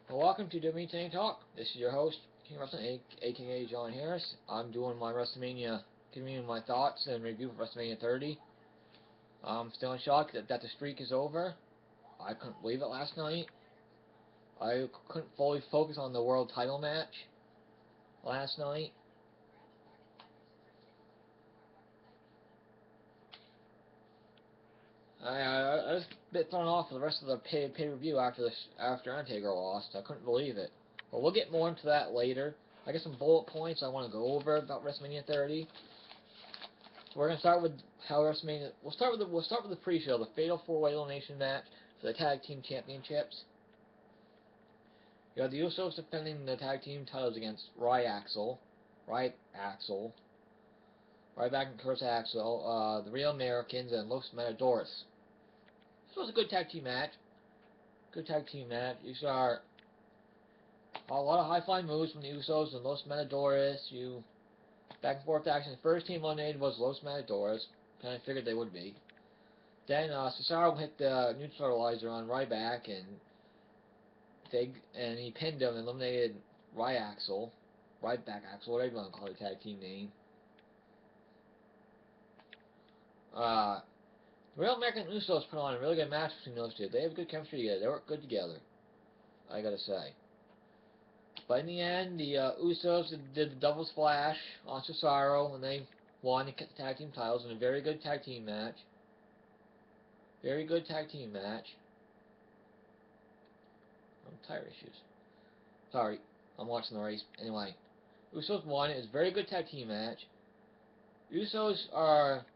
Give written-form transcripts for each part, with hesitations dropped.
Well, welcome to WM30 Talk. This is your host, King Wrestling, aka John Harris. I'm doing my WrestleMania, giving you my thoughts and review for WrestleMania 30. I'm still in shock that the streak is over. I couldn't believe it last night. I couldn't fully focus on the world title match last night. I was a bit thrown off for the rest of the pay-per-view after Undertaker lost. I couldn't believe it. But we'll get more into that later. I got some bullet points I want to go over about WrestleMania 30. So we're gonna start with how WrestleMania. We'll start with the pre-show, the Fatal 4-Way Elimination match for the Tag Team Championships. You have the Usos defending the tag team titles against Ryback and Curtis Axel, the Real Americans, and Los Matadores. This was a good tag team match. You saw a lot of high-flying moves from the Usos and Los Matadores. You back and forth action. The first team eliminated was Los Matadores. Kind of figured they would be. Then Cesaro hit the neutralizer on Ryback and he pinned him and eliminated Ryback Axel, whatever you want to call the tag team name. The Real American Usos put on a really good match between those two. They have good chemistry together. They work good together, I gotta say. But in the end, the Usos did the double splash on Cesaro, and they won and kept the tag team titles in a very good tag team match. Tire issues. Sorry, I'm watching the race. Anyway, Usos won. It was a very good tag team match. Usos are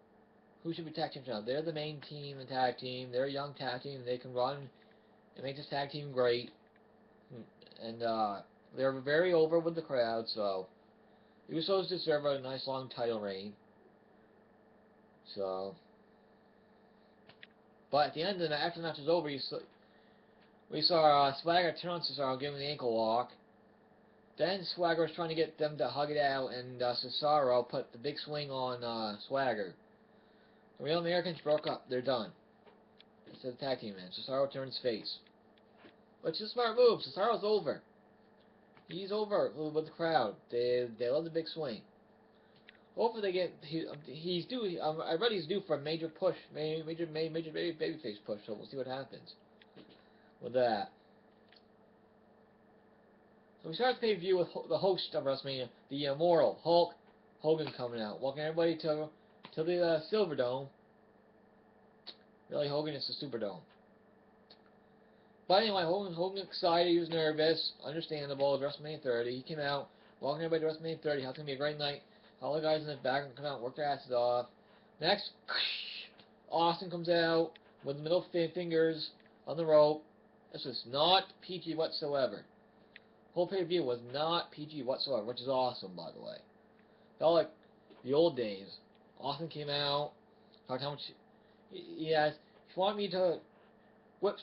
who should be tag teams now. They're the main team, the tag team. They're a young tag team. They can run and make this tag team great. And they're very over with the crowd, so Usos deserve a nice long title reign. So, but at the end of the after the match was over, we saw Swagger turn on Cesaro, give him the ankle lock. Then Swagger was trying to get them to hug it out, and Cesaro put the big swing on Swagger. The Real Americans broke up. They're done. It's a tag team match. Cesaro turns face. Which is a smart move. Cesaro's over. He's over with the crowd. They love the big swing. Hopefully they get he's due. I read he's due for a major push, major babyface push. So we'll see what happens with that. So we start the pay-per-view with the host of WrestleMania, the Immortal Hulk Hogan, coming out, walking everybody to the Silver Dome. Really, Hogan is the Superdome. But anyway, Hogan excited. He was nervous. Understandable. It was WrestleMania 30. He came out, walking everybody to WrestleMania 30. How it's gonna be a great night. All the guys in the back come out and work their asses off. Next, Austin comes out with the middle fingers on the rope. This was not PG whatsoever. Whole pay-per-view was not PG whatsoever, which is awesome, by the way. Felt like the old days. Austin came out, talked how much he asked, if you want me to whip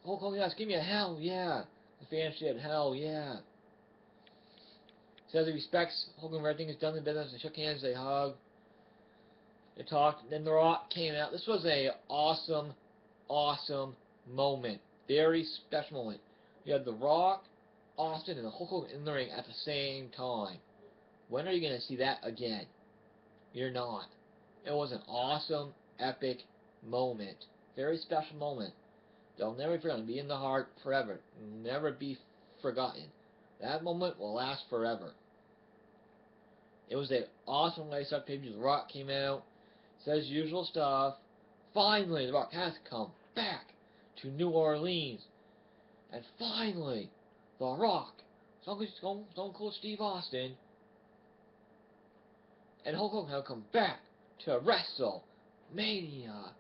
Hulk Hogan, asked, give me a hell yeah. The fans said, hell yeah. Says he respects Hogan for everything he's done in the business. They shook hands, they hugged, they talked. Then The Rock came out. This was a awesome moment. Very special moment. You had The Rock, Austin, and Hulk Hogan in the ring at the same time. When are you going to see that again? You're not. It was an awesome, epic moment. Very special moment. They'll never be forgotten. Be in the heart forever. Never be forgotten. That moment will last forever. It was an awesome way to start pay-per-view. The Rock came out, says usual stuff. Finally, The Rock has come back to New Orleans. And finally, The Rock, Stone Cold Steve Austin, and Hulk Hogan have come back to WrestleMania.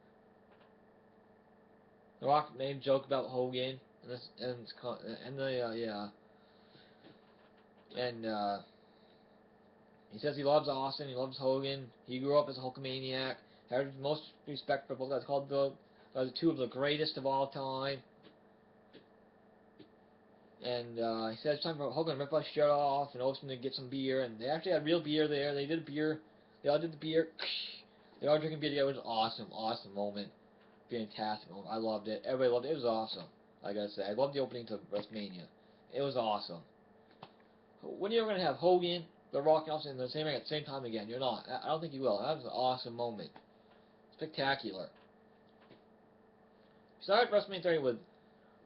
The Rock made a joke about Hogan he says he loves Austin, he loves Hogan. He grew up as a Hulkamaniac. Had the most respect for both guys. Called the two of the greatest of all time. And he said it's time for Hogan to rip his shirt off and Austin to get some beer. And they actually had real beer there. They did beer. They all did the beer. They all drinking beer together. It was an awesome moment. Fantastic moment. I loved it. Everybody loved it. It was awesome. Like I said, I love the opening to WrestleMania. It was awesome. When you're going to have Hogan, The Rock, and Austin in the same ring at the same time again? You're not. I don't think you will. That was an awesome moment. Spectacular. Started WrestleMania 30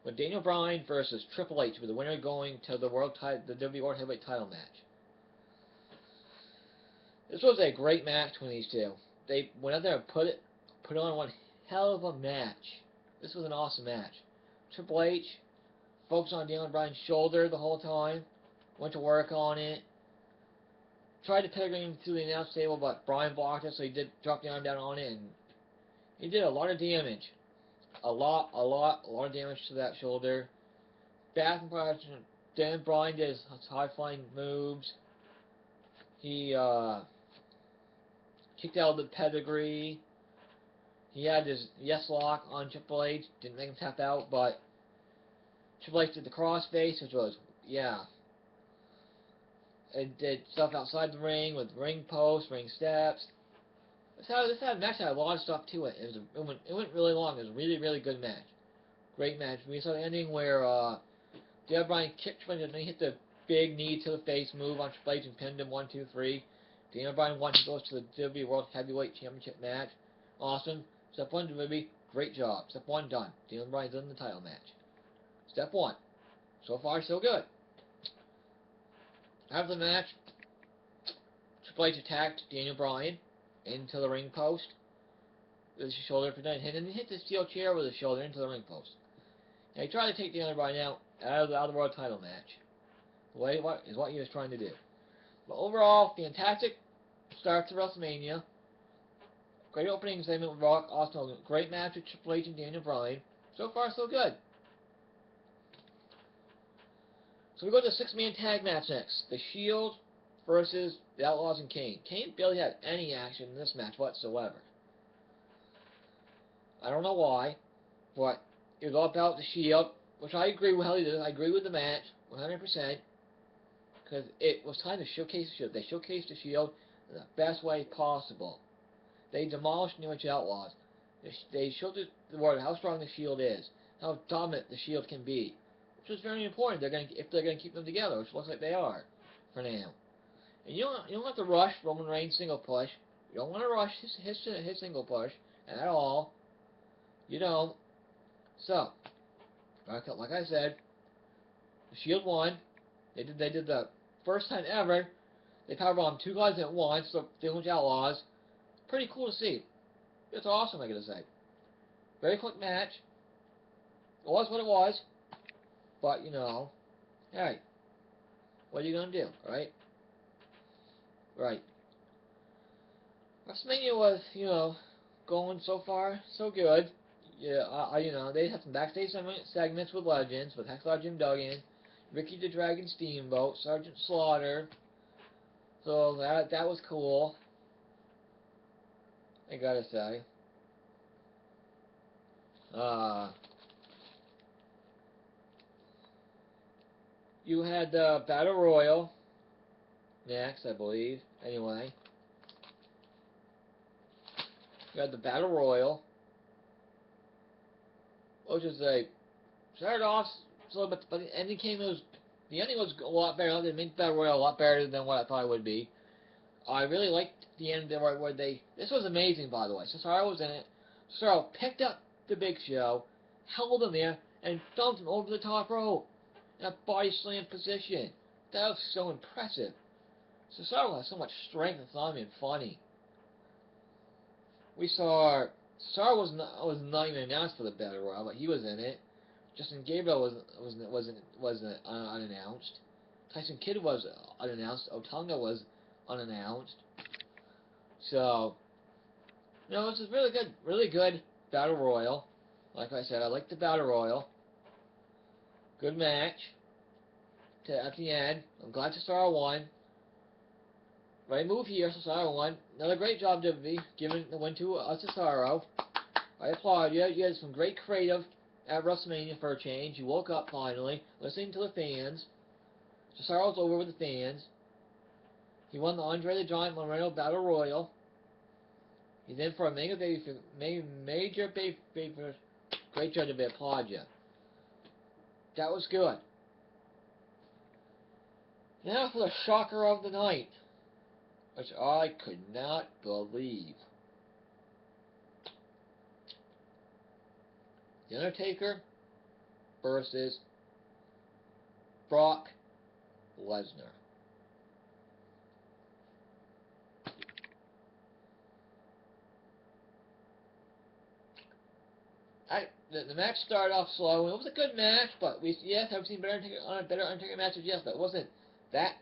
with Daniel Bryan versus Triple H, with the winner going to the WWE World Heavyweight Title match. This was a great match between these two. They went out there and put on one hell of a match. This was an awesome match. Triple H focused on Daniel Bryan's shoulder the whole time. Went to work on it. Tried to pedigree him through the announce table, but Bryan blocked it, so he did drop the arm down on it, and he did a lot of damage. A lot of damage to that shoulder. Back and forth. Then Bryan did his high-flying moves. He kicked out of the pedigree. He had his yes lock on Triple H. Didn't make him tap out, but Triple H did the crossface, which was, yeah. It did stuff outside the ring with ring posts, ring steps. This match had a lot of stuff to it. It went really long. It was a really good match. Great match. We saw the ending where Daniel Bryan kicked Triple H and then he hit the big knee to the face move on Triple H and pinned him 1, 2, 3. Daniel Bryan won. He goes to the WWE World Heavyweight Championship match. Awesome. Step 1, WWE, great job. Step 1, done. Daniel Bryan's in the title match. Step 1. So far, so good. After the match, Triple H attacked Daniel Bryan into the ring post with his shoulder for and then hit the steel chair with his shoulder into the ring post. Now, he tried to take Daniel Bryan out of the world title match. Is what he was trying to do. But overall, fantastic start to WrestleMania. Great opening segment with Rock, Austin Hogan. Great match with Triple H and Daniel Bryan. So far, so good. So we go to the 6-man tag match next. The Shield versus the Outlaws and Kane. Kane barely had any action in this match whatsoever. I don't know why, but it was all about the Shield, which I agree with how he did it. I agree with the match 100%, because it was time to showcase the Shield. They showcased the Shield in the best way possible. They demolished New Age Outlaws. They showed the world how strong the Shield is, how dominant the Shield can be, which is very important. If they're going to keep them together, which looks like they are for now. And you don't have to rush Roman Reigns' single push. You don't want to rush his single push at all. You don't. So, like I said, the Shield won. They did the first time ever. They powerbombed 2 guys at once. The New Age Outlaws. Pretty cool to see. It's awesome, I gotta say. Very quick match. It was what it was. But, hey, what are you gonna do, right? Right. WrestleMania was, going so far, so good. Yeah, they had some backstage segments with legends, with Hacksaw Jim Duggan, Ricky the Dragon Steamboat, Sergeant Slaughter. So that was cool. I gotta say. You had the Battle Royal next, I believe. Anyway. You had the Battle Royal, which is started off slow, but the ending the ending was a lot better. They made the Battle Royal a lot better than what I thought it would be. I really liked the end there where this was amazing, by the way. Cesaro was in it. Cesaro picked up the Big Show, held him there, and dumped him over the top rope in a body slam position. That was so impressive. Cesaro has so much strength, it's not even funny. We saw Cesaro was not even announced for the Battle Royal, but he was in it. Justin Gabriel was unannounced. Tyson Kidd was unannounced. Otunga was unannounced. So, this is really good Battle Royal. Like I said, I like the Battle Royal. Good match. At the end, I'm glad Cesaro won. Right move here, Cesaro won. Another great job, WWE, giving the win to Cesaro. I applaud you. You had some great creative at WrestleMania for a change. You woke up finally, listening to the fans. Cesaro's over with the fans. He won the Andre the Giant Memorial Battle Royal. He's in for a major baby. Great job, WWE. Applaud you. That was good. Now for the shocker of the night, which I could not believe. The Undertaker versus Brock Lesnar. The match started off slow. It was a good match, but I've seen better Undertaker matches. Yes, but that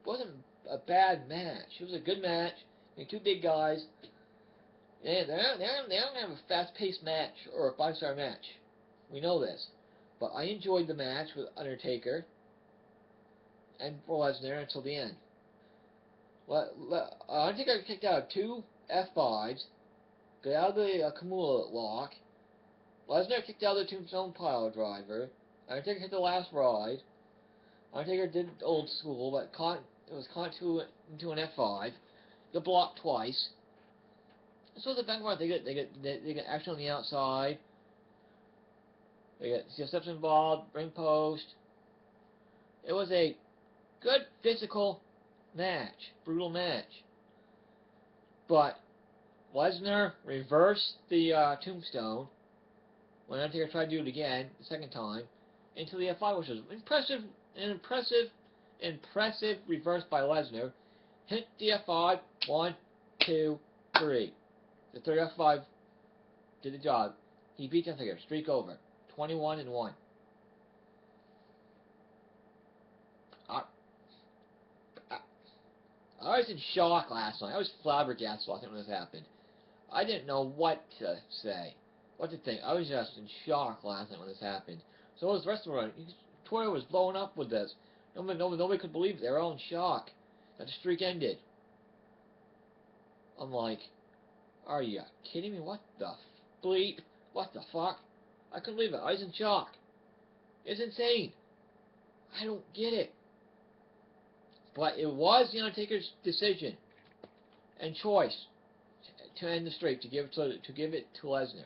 wasn't a bad match. It was a good match. I mean, two big guys. They don't have a fast-paced match or a 5-star match. We know this, but I enjoyed the match with Undertaker and Lesnar until the end. Undertaker kicked out 2 F5s, got out of the Kimura lock. Lesnar kicked out the Tombstone Pile Driver. Undertaker hit the last ride. Undertaker did old school, but it was caught into an F5. Got blocked twice. So the back part, they get action on the outside. They get steps involved, ring post. It was a good physical match, brutal match. But Lesnar reversed the Tombstone when Undertaker tried to do it again, the second time, into the F5, which was impressive reverse by Lesnar. Hit the F5, 1, 2, 3. The third F5 did the job. He beat Undertaker, streak over, 21-1. I was in shock last night. I was flabbergasted last night when this happened. I didn't know what to say, what to think. I was just in shock last night when this happened. So was the rest of the world. Twitter was blowing up with this. Nobody could believe it. They were all in shock that the streak ended. I'm like, are you kidding me? What the bleep? What the fuck? I couldn't believe it. I was in shock. It's insane. I don't get it. But it was the Undertaker's decision and choice to end the streak, to give it to Lesnar.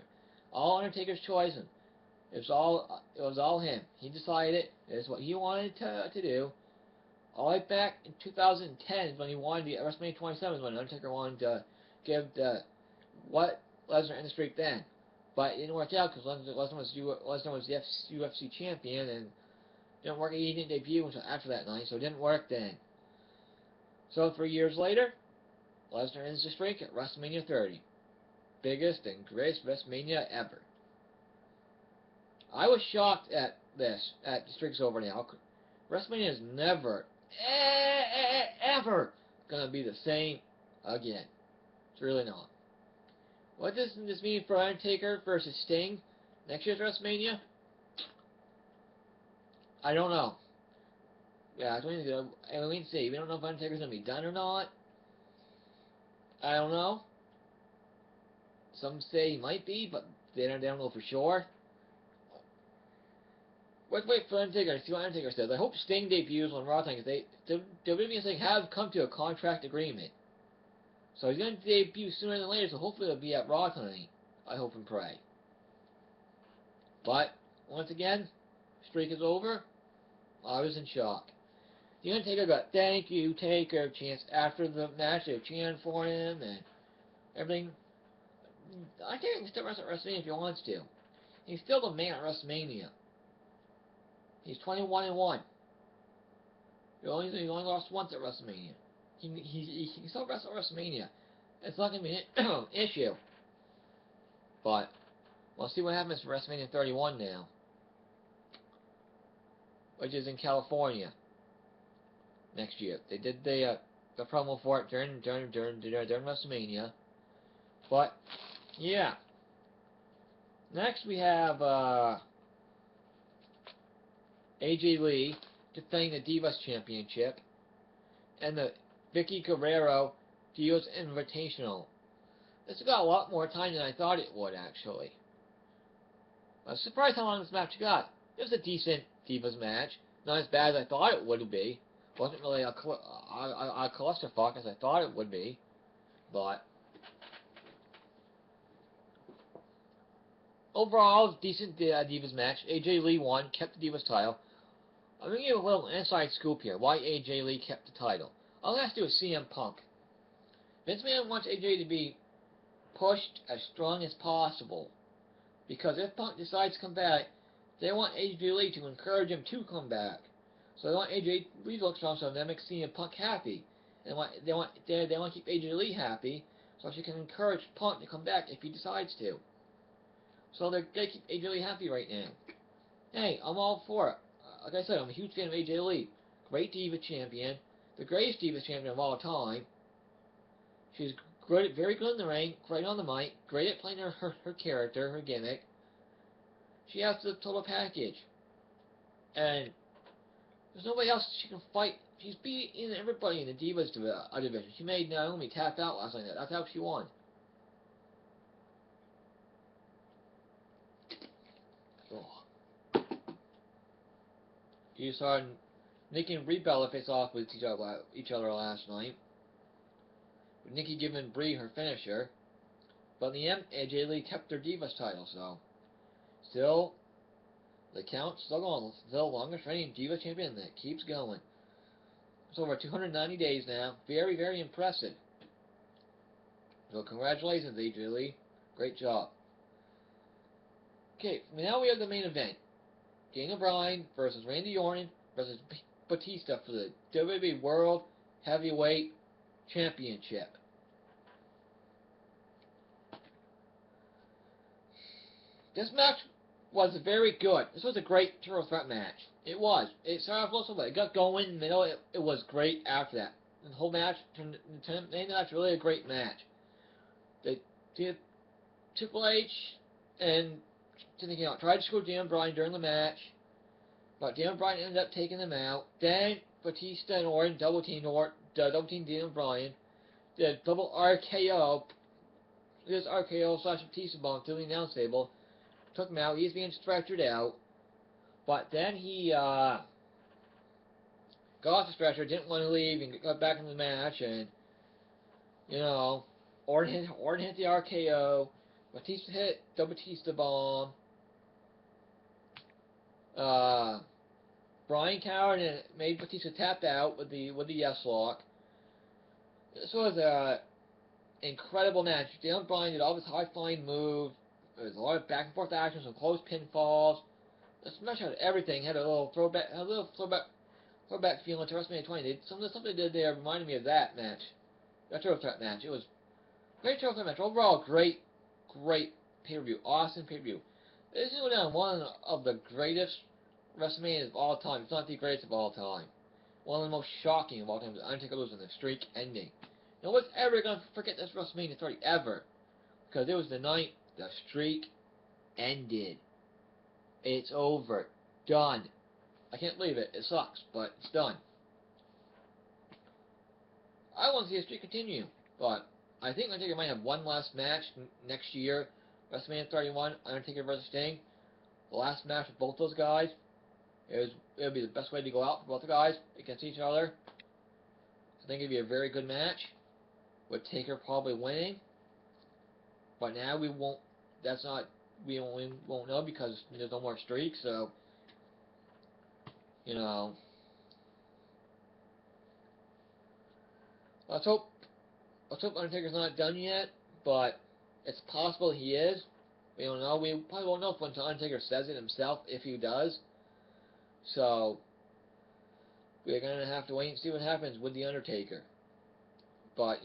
All Undertaker's choice. It was all him. He decided it's what he wanted to do. All the way back in 2010 is when he wanted the WrestleMania 27 is when Undertaker wanted to give Lesnar end the streak then. But it didn't work out because Lesnar was the UFC champion, and it didn't work. He didn't debut until after that night, so it didn't work then. So 3 years later, Lesnar ends the streak at WrestleMania 30. Biggest and greatest WrestleMania ever. I was shocked at this, at the streak's over now. WrestleMania is never, ever going to be the same again. It's really not. What does this mean for Undertaker versus Sting next year's WrestleMania? I don't know. Yeah, we can see. We don't know if Undertaker's going to be done or not. I don't know. Some say he might be, but they don't know for sure. Let's wait for Undertaker to see what Undertaker says. I hope Sting debuts on Raw tonight, because WWE and Sting have come to a contract agreement. So he's going to debut sooner than later, so hopefully it'll be at Raw tonight. I hope and pray. But, once again, streak is over. I was in shock. The Undertaker got thank you, Taker chants after the match. They were chanting for him and everything. Undertaker can still wrestle at WrestleMania if he wants to. He's still the man at WrestleMania. He's 21-1. He only lost once at WrestleMania. He can still wrestle at WrestleMania. It's not going to be an issue. But we'll see what happens for WrestleMania 31 now, which is in California next year. They did the promo for it during WrestleMania. But yeah. Next we have AJ Lee defending the Divas Championship and the Vicky Guerrero Divas Invitational. This got a lot more time than I thought it would, actually. I was surprised how long this match got. It was a decent Divas match. Not as bad as I thought it would be. Wasn't really a clusterfuck as I thought it would be. But Overall, decent Divas match. AJ Lee won, kept the Divas title. I'm going to give a little inside scoop here, why AJ Lee kept the title. All it has to do with CM Punk. Vince McMahon wants AJ to be pushed as strong as possible. Because if Punk decides to come back, they want AJ Lee to encourage him to come back. So they want AJ Lee to look strong, so that makes CM Punk happy. And they want to keep AJ Lee happy, so she can encourage Punk to come back if he decides to. So they're going to keep AJ Lee happy right now. Hey, I'm all for it. Like I said, I'm a huge fan of AJ Lee. Great Diva champion. The greatest Diva champion of all time. She's great, very good in the ring, great on the mic, great at playing her character, her gimmick. She has the total package. And there's nobody else she can fight. She's beating everybody in the Divas division. She made Naomi tap out last night. That's how she won. Oh. You saw Nikki and Brie Bella face off with each other last night. With Nikki giving Brie her finisher. But in the end, AJ Lee kept their Divas title, so still the count's still going. Still longest reigning Divas champion that keeps going. It's over 290 days now. Very, very impressive. So congratulations, AJ Lee. Great job. Okay, now we have the main event. Daniel Bryan versus Randy Orton versus Batista for the WWE World Heavyweight Championship. This match was very good. This was a great triple threat match. It was. It started off a little bit. It got going in the middle. It was great after that. The whole match turned into really a great match. They did Triple H and tried to screw Daniel Bryan during the match, but Daniel Bryan ended up taking them out. Then Batista and Orton double teamed Daniel Bryan. Did double RKO. This RKO / Batista bomb to the announce table. Took him out. He's being stretchered out. But then he got off the stretcher, didn't want to leave, and got back in the match. And Orton hit the RKO. Batista hit the Batista bomb. Bryan cowered and made Batista tap out with the yes lock. This was a incredible match. Daniel Bryan did all his high flying moves. There was a lot of back and forth action, some close pinfalls. This match had everything. Had a little throwback feeling to WrestleMania 20. Some of the stuff they did there reminded me of that match. That triple threat match. It was a great triple threat match. Overall, great pay-per-view. Awesome pay-per-view. This is going down one of the greatest WrestleManias of all time. It's not the greatest of all time. One of the most shocking of all time. The Undertaker losing the streak ending. No one's ever going to forget this WrestleMania 30 ever. Because it was the night the streak ended. It's over. Done. I can't believe it. It sucks, but it's done. I want to see the streak continue, but I think Undertaker might have one last match next year. WrestleMania 31, Undertaker versus Sting. The last match with both those guys. It would be the best way to go out for both the guys against each other. I think it would be a very good match, with Taker probably winning. But now we won't. We won't know because there's no more streak. So let's hope Undertaker's not done yet. But it's possible he is. We don't know. We probably won't know until Undertaker says it himself, if he does. So we're gonna have to wait and see what happens with the Undertaker. But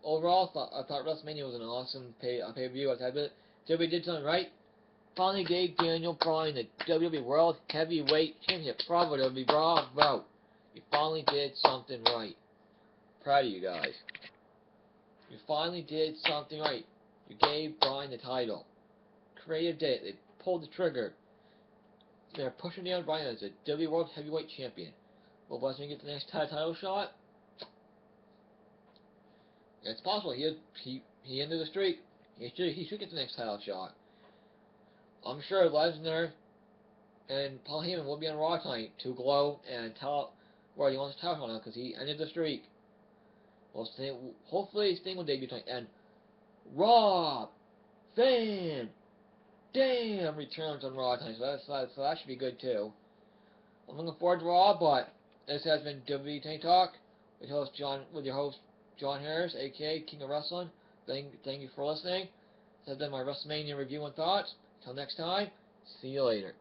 overall, I thought WrestleMania was an awesome pay-per-view. I thought WWE did something right. Finally gave Daniel Bryan the WWE World Heavyweight Championship. Bravo, WWE. Bravo. You finally did something right. Proud of you guys. You finally did something right. You gave Bryan the title. Creative day. They pulled the trigger. They're pushing Daniel Bryan as the WWE World Heavyweight Champion. Will Lesnar get the next title shot? It's possible. He ended the streak. He should get the next title shot. I'm sure Lesnar and Paul Heyman will be on Raw tonight to glow and tell where he wants the title shot now because he ended the streak. Well, hopefully Sting will debut tonight. And Rob Van Damn returns on Raw tonight, so that should be good too. I'm looking forward to Raw, but this has been WWE Talk with your host John Harris, aka King of Wrestling. Thank you for listening. This has been my WrestleMania review and thoughts. Until next time, see you later.